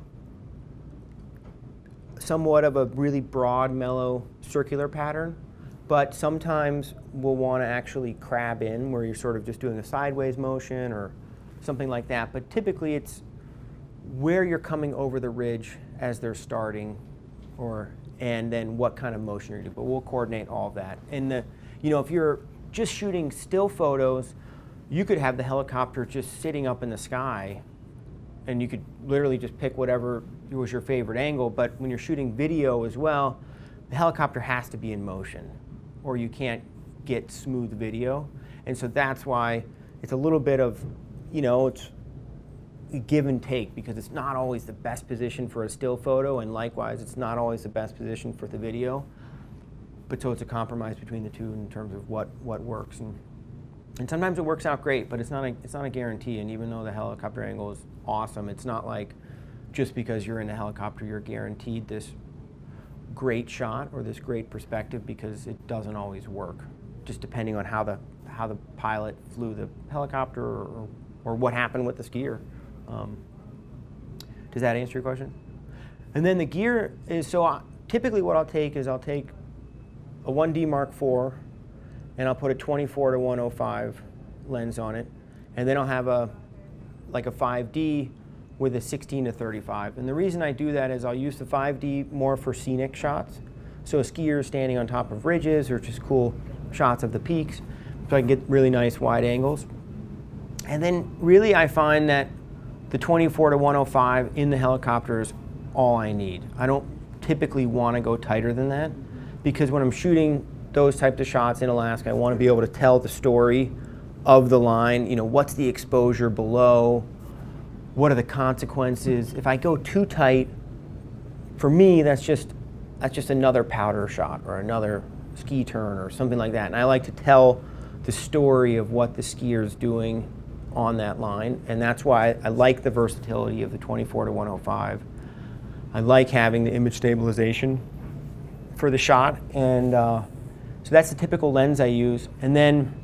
S1: somewhat of a really broad, mellow, circular pattern, but sometimes we'll want to actually crab in where you're sort of just doing a sideways motion or something like that. But typically, it's where you're coming over the ridge as they're starting, and then what kind of motion you're doing. But we'll coordinate all of that. And if you're just shooting still photos, you could have the helicopter just sitting up in the sky, and you could literally just pick whatever was your favorite angle. But when you're shooting video as well, the helicopter has to be in motion, or you can't get smooth video. And so that's why it's a little bit of, it's a give and take, because it's not always the best position for a still photo, and likewise, it's not always the best position for the video. But so it's a compromise between the two in terms of what works. And sometimes it works out great, but it's not a guarantee. And even though the helicopter angle is awesome, it's not like just because you're in a helicopter you're guaranteed this great shot or this great perspective, because it doesn't always work, just depending on how the pilot flew the helicopter or what happened with the skier. Does that answer your question? And then the gear is, so typically what I'll take is a 1D Mark IV, and I'll put a 24 to 105 lens on it, and then I'll have a 5D with a 16 to 35. And the reason I do that is I'll use the 5D more for scenic shots. So a skier standing on top of ridges, or just cool shots of the peaks, so I can get really nice wide angles. And then really I find that the 24 to 105 in the helicopter is all I need. I don't typically want to go tighter than that, because when I'm shooting those types of shots in Alaska, I want to be able to tell the story of the line. What's the exposure below? What are the consequences? If I go too tight, for me, that's just another powder shot or another ski turn or something like that. And I like to tell the story of what the skier's doing on that line, and that's why I like the versatility of the 24 to 105. I like having the image stabilization for the shot, and so that's the typical lens I use. And then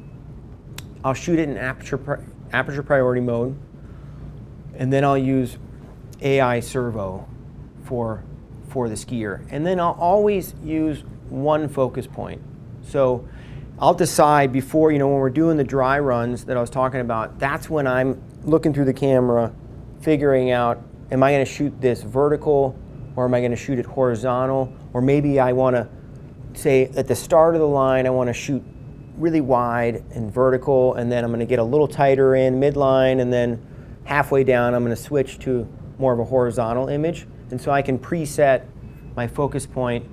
S1: I'll shoot it in aperture priority mode, and then I'll use AI servo for the skier. And then I'll always use one focus point. So I'll decide before, when we're doing the dry runs that I was talking about, that's when I'm looking through the camera, figuring out, am I going to shoot this vertical, or am I going to shoot it horizontal? Or maybe I want to say at the start of the line, I want to shoot really wide and vertical, and then I'm going to get a little tighter in midline, and then halfway down I'm going to switch to more of a horizontal image. And so I can preset my focus point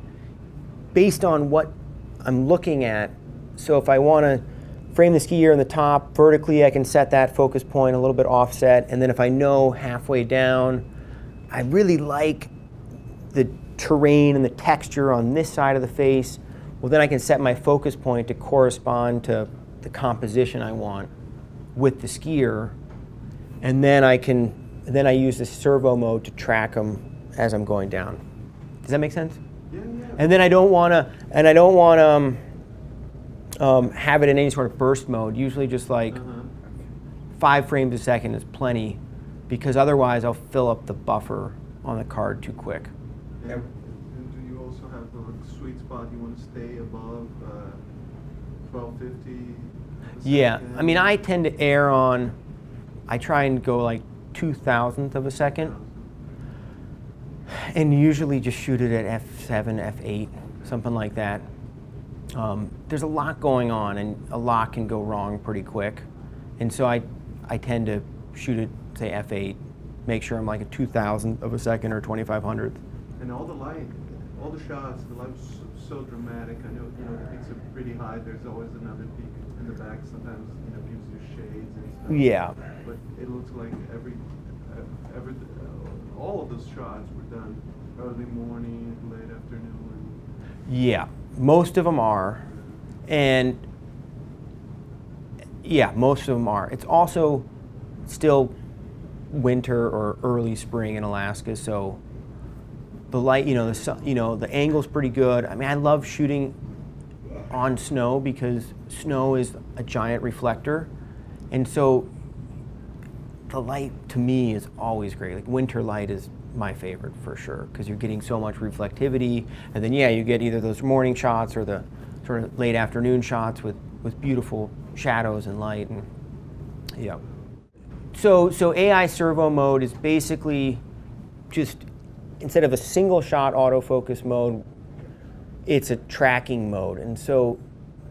S1: based on what I'm looking at. So if I want to frame the skier in the top vertically, I can set that focus point a little bit offset. And then if I know halfway down, I really like the terrain and the texture on this side of the face, well, then I can set my focus point to correspond to the composition I want with the skier. And then I use the servo mode to track them as I'm going down. Does that make sense?
S3: Yeah.
S1: And then I don't want to have it in any sort of burst mode. Usually just like 5 frames a second is plenty, because otherwise I'll fill up the buffer on the card too quick.
S3: Yeah. And do you also have the sweet spot you want to stay above 1250?
S1: Yeah, I mean, I tend to err on, I try and go like 2,000th of a second, and usually just shoot it at f7, f8, something like that. There's a lot going on, and a lot can go wrong pretty quick, and so I tend to shoot it, say f8, make sure I'm like a 2,000th of a second or 2,500th.
S3: And all the light, all the shots, the light's so dramatic. I know, the peaks are pretty high. There's always another peak in the back. Sometimes, gives you shades and stuff.
S1: Yeah.
S3: But it looks like all of those shots were done early morning, late afternoon.
S1: Yeah, most of them are. And yeah, most of them are. It's also still winter or early spring in Alaska, so the light, the sun, the angle's pretty good. I mean, I love shooting on snow because snow is a giant reflector, and so the light to me is always great. Like winter light is my favorite for sure because you're getting so much reflectivity, and then you get either those morning shots or the sort of late afternoon shots with beautiful shadows and light, and yeah. So AI Servo Mode is basically just, instead of a single shot autofocus mode, it's a tracking mode. And so,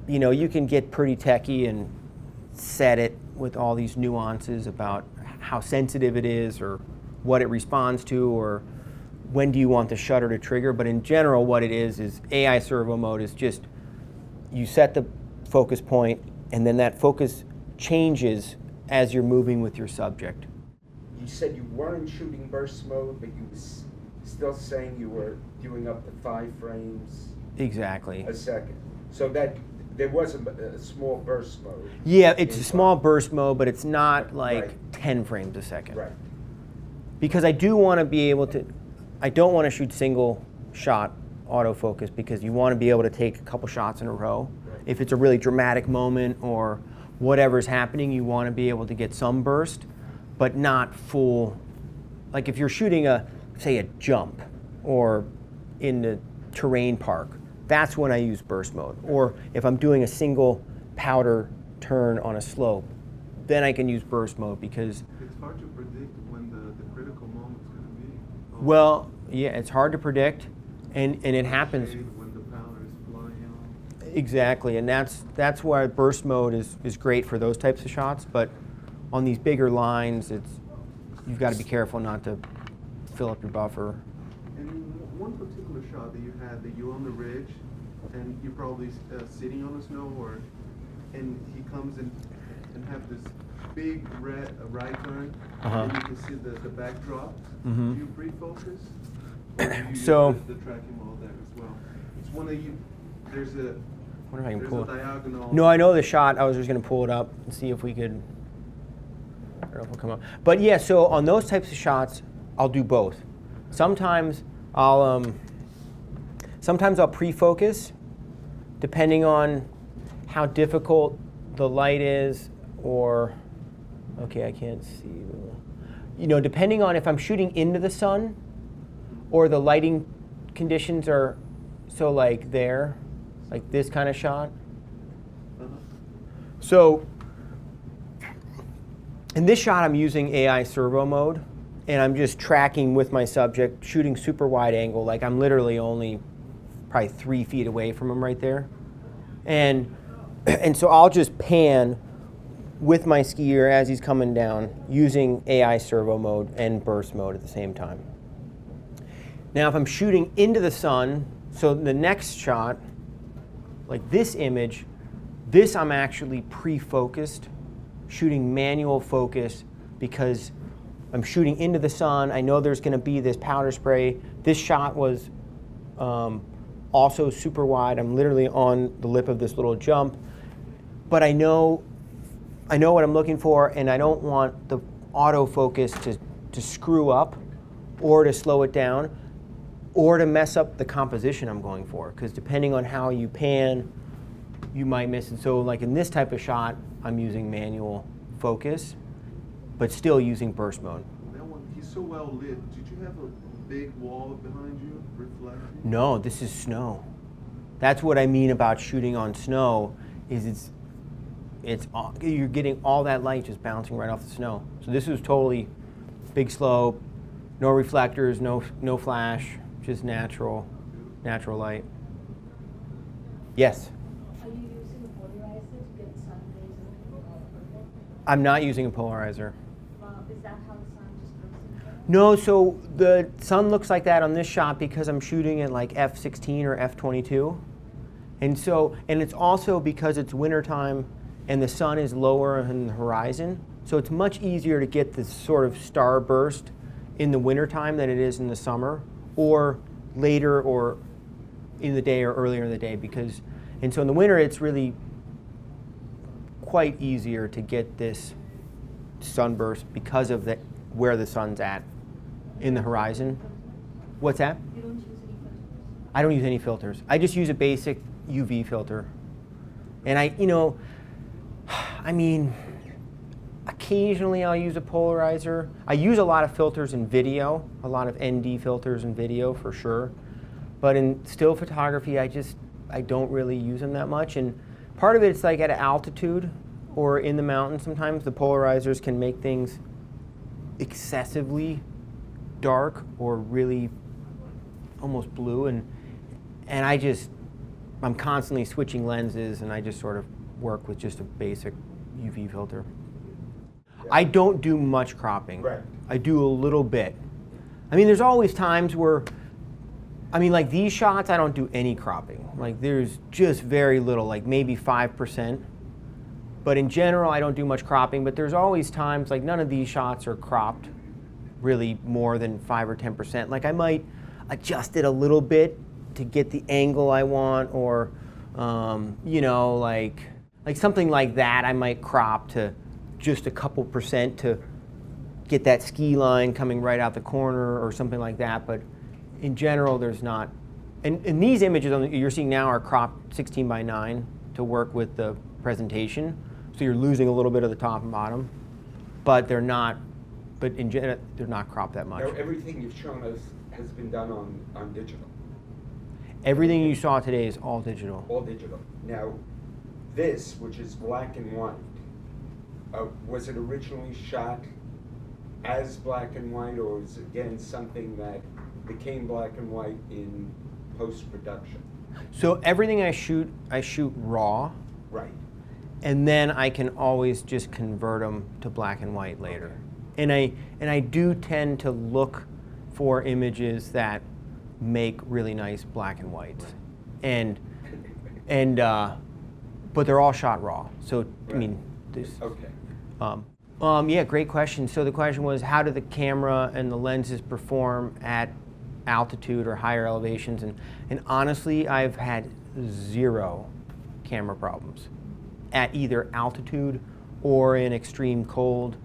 S1: you can get pretty techie and set it with all these nuances about how sensitive it is or what it responds to or when do you want the shutter to trigger. But in general, what it is AI Servo Mode is just, you set the focus point and then that focus changes as you're moving with your subject.
S4: You said you weren't shooting burst mode, but you was still saying you were doing up to 5 frames
S1: Exactly.
S4: a second. So that there was a small burst mode.
S1: Yeah, it's a small burst mode, but it's not like
S4: Right.
S1: 10 frames a second.
S4: Right.
S1: Because I do want to be able to, I don't want to shoot single shot autofocus because you want to be able to take a couple shots in a row.
S4: Right.
S1: If it's a really dramatic moment or whatever's happening, you want to be able to get some burst, but not full. Like if you're shooting say a jump or in the terrain park, that's when I use burst mode. Or if I'm doing a single powder turn on a slope, then I can use burst mode because
S3: It's hard to predict when the critical moment's going to be.
S1: well, yeah, it's hard to predict, and it happens.
S3: When the powder is flying out.
S1: Exactly, and that's why burst mode is great for those types of shots. But on these bigger lines, you've got to be careful not to fill up your buffer.
S3: And in one particular shot that you had, that you're on the ridge, and you're probably sitting on the snow, and he comes in and have this big right turn, and you can see the backdrop.
S1: Mhm.
S3: Do you pre-focus? Or do you use
S1: So-
S3: the tracking mode there as well? It's one that there's a
S1: I wonder if I can
S3: there's
S1: pull
S3: a
S1: it.
S3: diagonal.
S1: No, I know the shot. I was just going to pull it up and see if we could. I don't know if it'll come up. But yeah, so on those types of shots, I'll do both. Sometimes I'll pre-focus, depending on how difficult the light is, or okay, I can't see. Depending on if I'm shooting into the sun, or the lighting conditions are so like this kind of shot.
S3: Uh-huh.
S1: So in this shot, I'm using AI Servo Mode, and I'm just tracking with my subject, shooting super wide angle. Like I'm literally only probably 3 feet away from him right there. And so I'll just pan with my skier as he's coming down using AI Servo Mode and burst mode at the same time. Now if I'm shooting into the sun, so the next shot, like this image, this I'm actually pre-focused, shooting manual focus because I'm shooting into the sun. I know there's going to be this powder spray. This shot was also super wide. I'm literally on the lip of this little jump, but I know what I'm looking for, and I don't want the autofocus to screw up or to slow it down or to mess up the composition I'm going for, because depending on how you pan, you might miss it. So like in this type of shot, I'm using manual focus, but still using burst mode.
S3: That one, he's so well lit. Did you have a big wall behind you reflecting?
S1: No, this is snow. That's what I mean about shooting on snow, is you're getting all that light just bouncing right off the snow. So this is totally big slope, no reflectors, no flash, just natural light. Yes?
S5: Are you using a polarizer to get sun rays in?
S1: I'm not using a polarizer.
S5: Is that how the sun just goes in there?
S1: No, so the sun looks like that on this shot because I'm shooting at like f/16 or f/22. And it's also because it's wintertime and the sun is lower in the horizon. So it's much easier to get this sort of starburst in the wintertime than it is in the summer, or later or in the day or earlier in the day, and so in the winter it's really quite easier to get this sunburst because of where the sun's at in the horizon. What's that?
S5: You don't use any filters?
S1: I don't use any filters. I just use a basic UV filter. And occasionally I'll use a polarizer. I use a lot of filters in video, a lot of ND filters in video for sure. But in still photography, I don't really use them that much. And part of it's like at altitude or in the mountains sometimes, the polarizers can make things excessively dark or really almost blue. And I'm constantly switching lenses, and I just sort of work with just a basic UV filter. I don't do much cropping.
S4: Right.
S1: I do a little bit. I mean, there's always times where, like these shots, I don't do any cropping. Like there's just very little, like maybe 5%. But in general, I don't do much cropping, but there's always times, like none of these shots are cropped really more than 5 or 10%. Like I might adjust it a little bit to get the angle I want, or like something like that I might crop to just a couple percent to get that ski line coming right out the corner or something like that. But in general, there's not. And these images you're seeing now are cropped 16 by 9 to work with the presentation. So you're losing a little bit of the top and bottom, but they're not. But in general, they're not cropped that much.
S4: Now, everything you've shown us has been done on digital.
S1: Everything you saw today is all digital.
S4: All digital. Now, this, which is black and white, was it originally shot as black and white, or is it again something that became black and white in post-production?
S1: So everything I shoot raw.
S4: Right.
S1: And then I can always just convert them to black and white later.
S4: Okay.
S1: And I do tend to look for images that make really nice black and whites. And but they're all shot raw. So
S4: Right.
S1: I mean, this.
S4: Okay.
S1: Yeah, great question. So the question was, how do the camera and the lenses perform at altitude or higher elevations? And honestly, I've had 0 camera problems at either altitude or in extreme cold.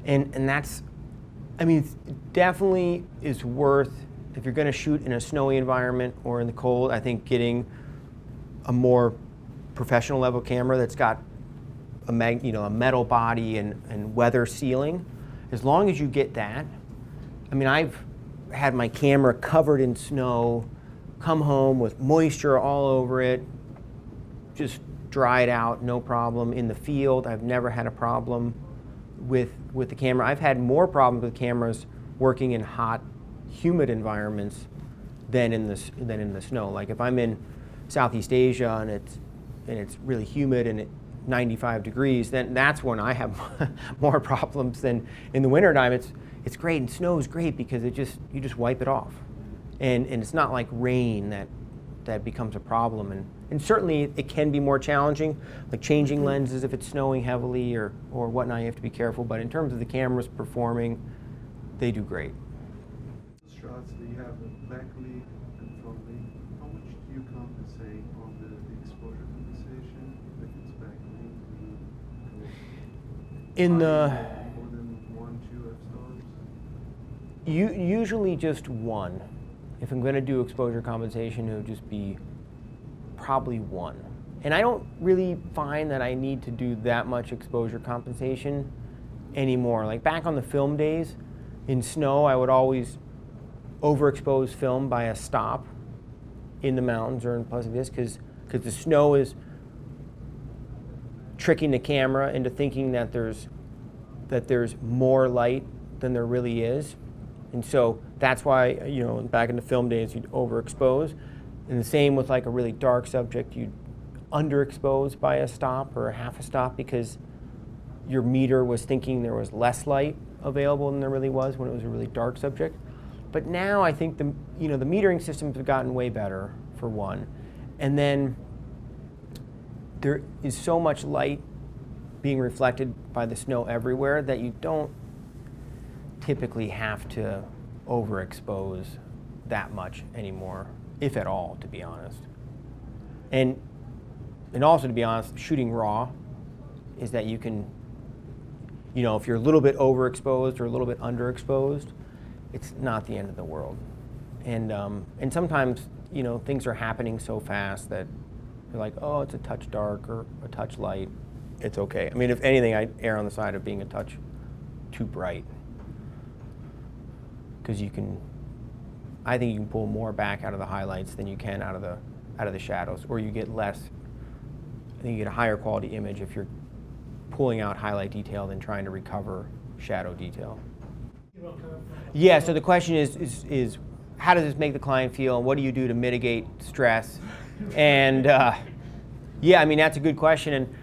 S1: And that's, it definitely is worth, if you're going to shoot in a snowy environment or in the cold, I think getting a more professional level camera that's got a metal body and weather sealing. As long as you get that, I've had my camera covered in snow, come home with moisture all over it, just dry it out, no problem. In the field, I've never had a problem with the camera. I've had more problems with cameras working in hot, humid environments than in the snow. Like if I'm in Southeast Asia and it's really humid and 95 degrees, then that's when I have more problems than in the wintertime. It's great, and snow is great because you just wipe it off, and it's not like rain that becomes a problem. And certainly it can be more challenging, like changing lenses if it's snowing heavily or whatnot. You have to be careful. But in terms of the cameras performing, they do great.
S3: Shots that you have backlit and frontlit, how much do you compensate on the exposure compensation if it's backlit?
S1: In the
S3: More than 1, 2 f-stops?
S1: usually just one. If I'm going to do exposure compensation, it would just be probably 1. And I don't really find that I need to do that much exposure compensation anymore. Like back on the film days, in snow, I would always overexpose film by a stop in the mountains or in Pleasant Vista because the snow is tricking the camera into thinking that there's more light than there really is. And so that's why, back in the film days, you'd overexpose. And the same with like a really dark subject, you'd underexpose by a stop or a half a stop because your meter was thinking there was less light available than there really was when it was a really dark subject. But now I think the metering systems have gotten way better, for one. And then there is so much light being reflected by the snow everywhere that you don't typically have to overexpose that much anymore, if at all, to be honest. And also, to be honest, shooting raw is that you can, if you're a little bit overexposed or a little bit underexposed, it's not the end of the world. And sometimes, things are happening so fast that you're like, oh, it's a touch dark or a touch light. It's okay. I mean, if anything, I err on the side of being a touch too bright. Because I think you can pull more back out of the highlights than you can out of the shadows, or you get less. I think you get a higher quality image if you're pulling out highlight detail than trying to recover shadow detail. Yeah. So the question is how does this make the client feel, and what do you do to mitigate stress? And yeah, I mean that's a good question. And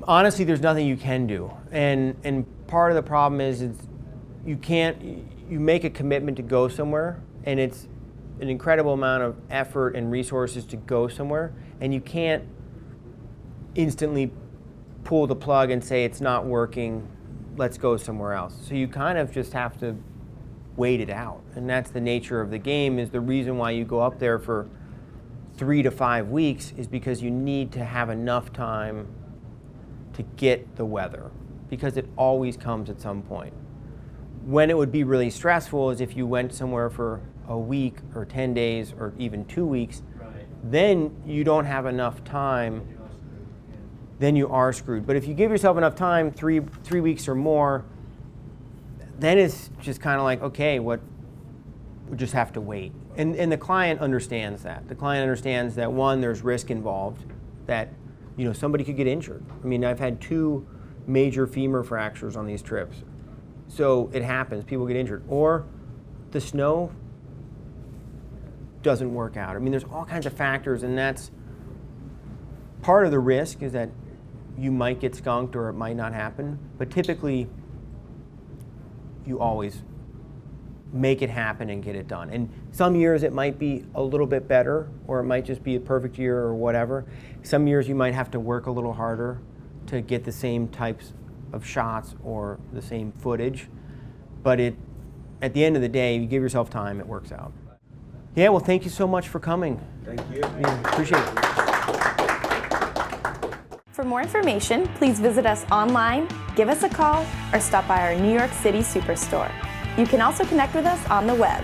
S1: honestly, there's nothing you can do. And part of the problem is you make a commitment to go somewhere, and it's an incredible amount of effort and resources to go somewhere, and you can't instantly pull the plug and say it's not working, let's go somewhere else. So you kind of just have to wait it out, and that's the nature of the game. Is the reason why you go up there for 3 to 5 weeks is because you need to have enough time to get the weather, because it always comes at some point. When it would be really stressful is if you went somewhere for a week or 10 days or even 2 weeks, then you don't have enough time, then you are screwed. But if you give yourself enough time, three weeks or more, then it's just kind of like, okay, we just have to wait. And the client understands that. The client understands that, one, there's risk involved, that somebody could get injured. I mean, I've had 2 major femur fractures on these trips. So it happens, people get injured. Or the snow doesn't work out. I mean, there's all kinds of factors, and that's part of the risk, is that you might get skunked or it might not happen. But typically, you always make it happen and get it done. And some years it might be a little bit better, or it might just be a perfect year or whatever. Some years you might have to work a little harder to get the same types of shots or the same footage. But at the end of the day, you give yourself time, it works out. Yeah, well, thank you so much for coming.
S4: Thank you.
S1: Yeah, appreciate it.
S6: For more information, please visit us online, give us a call, or stop by our New York City Superstore. You can also connect with us on the web.